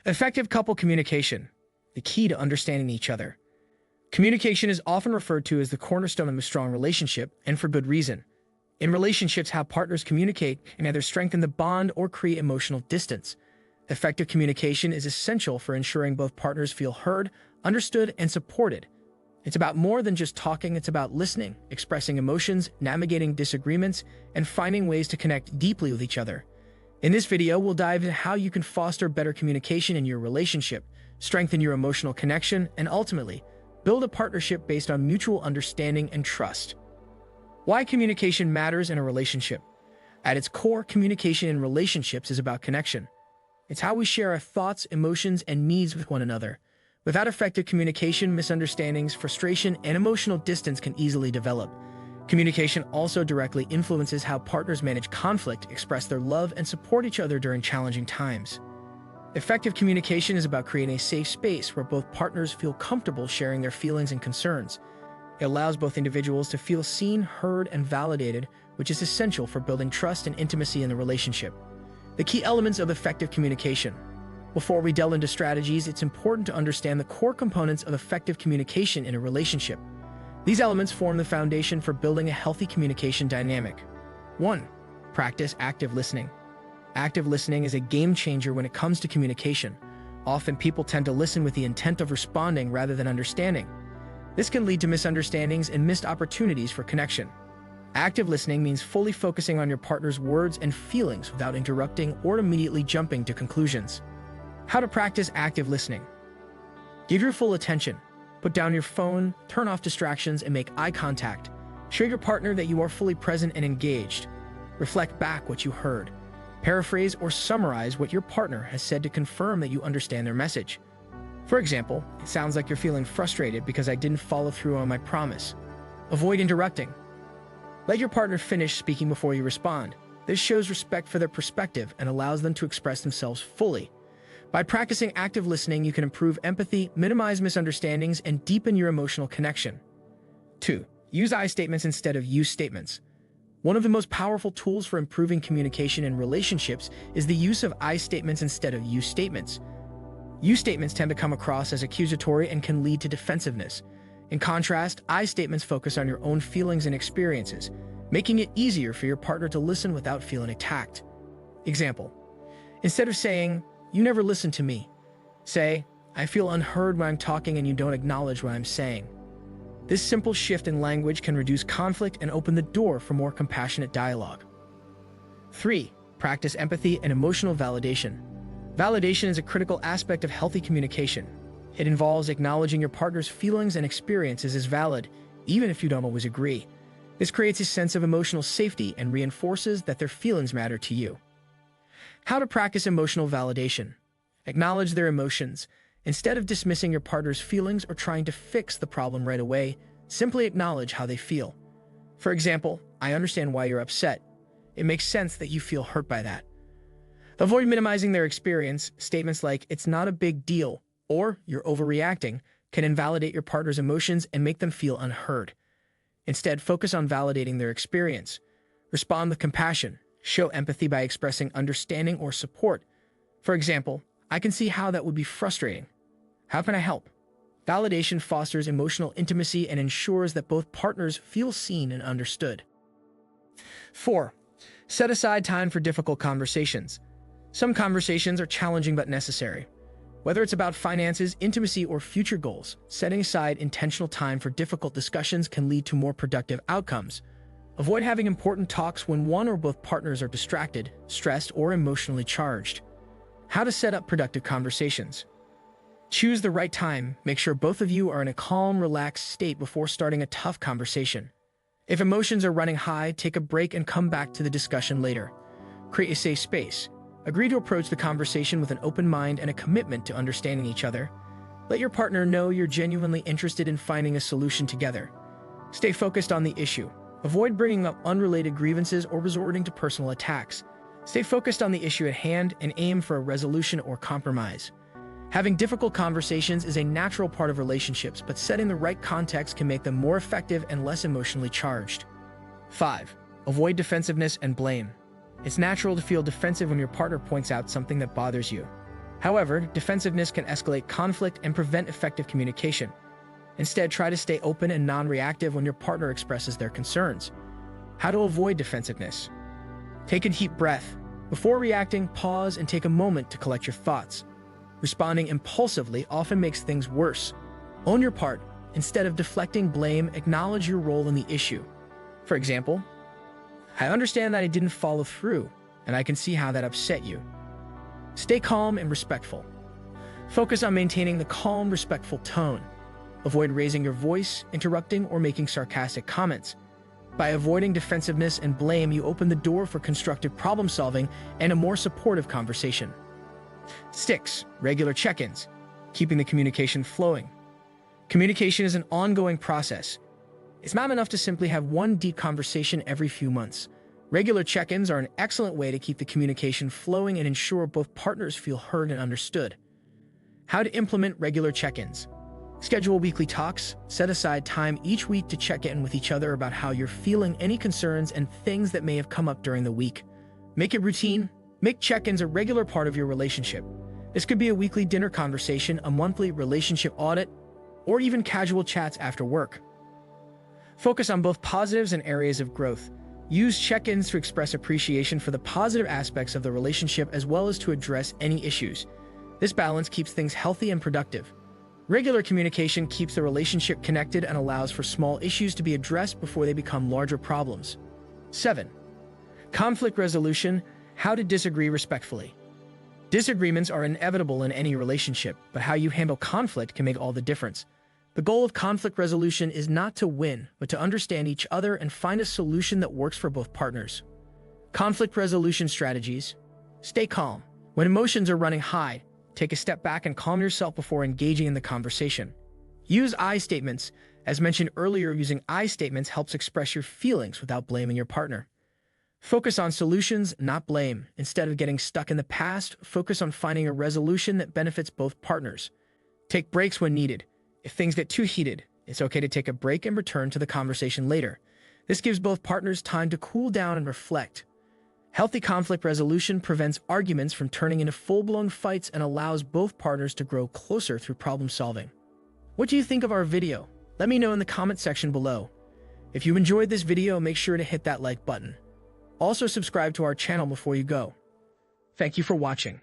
Effective couple communication, the key to understanding each other. Communication is often referred to as the cornerstone of a strong relationship, and for good reason. In relationships, how partners communicate can either strengthen the bond or create emotional distance. Effective communication is essential for ensuring both partners feel heard, understood, and supported. It's about more than just talking, it's about listening, expressing emotions, navigating disagreements, and finding ways to connect deeply with each other. In this video, we'll dive into how you can foster better communication in your relationship, strengthen your emotional connection, and ultimately, build a partnership based on mutual understanding and trust. Why communication matters in a relationship. At its core, communication in relationships is about connection. It's how we share our thoughts, emotions, and needs with one another. Without effective communication, misunderstandings, frustration, and emotional distance can easily develop. Communication also directly influences how partners manage conflict, express their love, and support each other during challenging times. Effective communication is about creating a safe space where both partners feel comfortable sharing their feelings and concerns. It allows both individuals to feel seen, heard, and validated, which is essential for building trust and intimacy in the relationship. The key elements of effective communication. Before we delve into strategies, it's important to understand the core components of effective communication in a relationship. These elements form the foundation for building a healthy communication dynamic. 1. Practice active listening. Active listening is a game changer when it comes to communication. Often people tend to listen with the intent of responding rather than understanding. This can lead to misunderstandings and missed opportunities for connection. Active listening means fully focusing on your partner's words and feelings without interrupting or immediately jumping to conclusions. How to practice active listening. Give your full attention. Put down your phone, turn off distractions, and make eye contact. Show your partner that you are fully present and engaged. Reflect back what you heard. Paraphrase or summarize what your partner has said to confirm that you understand their message. For example, it sounds like you're feeling frustrated because I didn't follow through on my promise. Avoid interrupting. Let your partner finish speaking before you respond. This shows respect for their perspective and allows them to express themselves fully. By practicing active listening, you can improve empathy, minimize misunderstandings, and deepen your emotional connection. 2. Use I statements instead of you statements. One of the most powerful tools for improving communication in relationships is the use of I statements instead of you statements. You statements tend to come across as accusatory and can lead to defensiveness. In contrast, I statements focus on your own feelings and experiences, making it easier for your partner to listen without feeling attacked. Example: instead of saying, "You never listen to me," say, "I feel unheard when I'm talking and you don't acknowledge what I'm saying." This simple shift in language can reduce conflict and open the door for more compassionate dialogue. 3. Practice empathy and emotional validation. Validation is a critical aspect of healthy communication. It involves acknowledging your partner's feelings and experiences as valid, even if you don't always agree. This creates a sense of emotional safety and reinforces that their feelings matter to you. How to practice emotional validation. Acknowledge their emotions. Instead of dismissing your partner's feelings or trying to fix the problem right away, simply acknowledge how they feel. For example, "I understand why you're upset. It makes sense that you feel hurt by that." Avoid minimizing their experience. Statements like, "It's not a big deal," or "You're overreacting," can invalidate your partner's emotions and make them feel unheard. Instead, focus on validating their experience. Respond with compassion. Show empathy by expressing understanding or support. For example, "I can see how that would be frustrating. How can I help?" Validation fosters emotional intimacy and ensures that both partners feel seen and understood. 4. Set aside time for difficult conversations. Some conversations are challenging but necessary. Whether it's about finances, intimacy, or future goals, setting aside intentional time for difficult discussions can lead to more productive outcomes. Avoid having important talks when one or both partners are distracted, stressed, or emotionally charged. How to set up productive conversations. Choose the right time. Make sure both of you are in a calm, relaxed state before starting a tough conversation. If emotions are running high, take a break and come back to the discussion later. Create a safe space. Agree to approach the conversation with an open mind and a commitment to understanding each other. Let your partner know you're genuinely interested in finding a solution together. Stay focused on the issue. Avoid bringing up unrelated grievances or resorting to personal attacks. Stay focused on the issue at hand and aim for a resolution or compromise. Having difficult conversations is a natural part of relationships, but setting the right context can make them more effective and less emotionally charged. 5. Avoid defensiveness and blame. It's natural to feel defensive when your partner points out something that bothers you. However, defensiveness can escalate conflict and prevent effective communication. Instead, try to stay open and non-reactive when your partner expresses their concerns. How to avoid defensiveness? Take a deep breath. Before reacting, pause and take a moment to collect your thoughts. Responding impulsively often makes things worse. Own your part. Instead of deflecting blame, acknowledge your role in the issue. For example, I understand that I didn't follow through, and I can see how that upset you. Stay calm and respectful. Focus on maintaining the calm, respectful tone. Avoid raising your voice, interrupting, or making sarcastic comments. By avoiding defensiveness and blame, you open the door for constructive problem-solving and a more supportive conversation. 6. Regular check-ins. Keeping the communication flowing. Communication is an ongoing process. It's not enough to simply have one deep conversation every few months. Regular check-ins are an excellent way to keep the communication flowing and ensure both partners feel heard and understood. How to implement regular check-ins. Schedule weekly talks. Set aside time each week to check in with each other about how you're feeling, any concerns, and things that may have come up during the week. Make it routine. Make check-ins a regular part of your relationship. This could be a weekly dinner conversation, a monthly relationship audit, or even casual chats after work. Focus on both positives and areas of growth. Use check-ins to express appreciation for the positive aspects of the relationship as well as to address any issues. This balance keeps things healthy and productive. Regular communication keeps the relationship connected and allows for small issues to be addressed before they become larger problems. 7. Conflict resolution. How to disagree respectfully. Disagreements are inevitable in any relationship, but how you handle conflict can make all the difference. The goal of conflict resolution is not to win, but to understand each other and find a solution that works for both partners. Conflict resolution strategies. Stay calm. When emotions are running high, take a step back and calm yourself before engaging in the conversation. Use I statements. As mentioned earlier, using I statements helps express your feelings without blaming your partner. Focus on solutions, not blame. Instead of getting stuck in the past, focus on finding a resolution that benefits both partners. Take breaks when needed. If things get too heated, it's okay to take a break and return to the conversation later. This gives both partners time to cool down and reflect. Healthy conflict resolution prevents arguments from turning into full-blown fights and allows both partners to grow closer through problem solving. What do you think of our video? Let me know in the comment section below. If you enjoyed this video, make sure to hit that like button. Also subscribe to our channel before you go. Thank you for watching.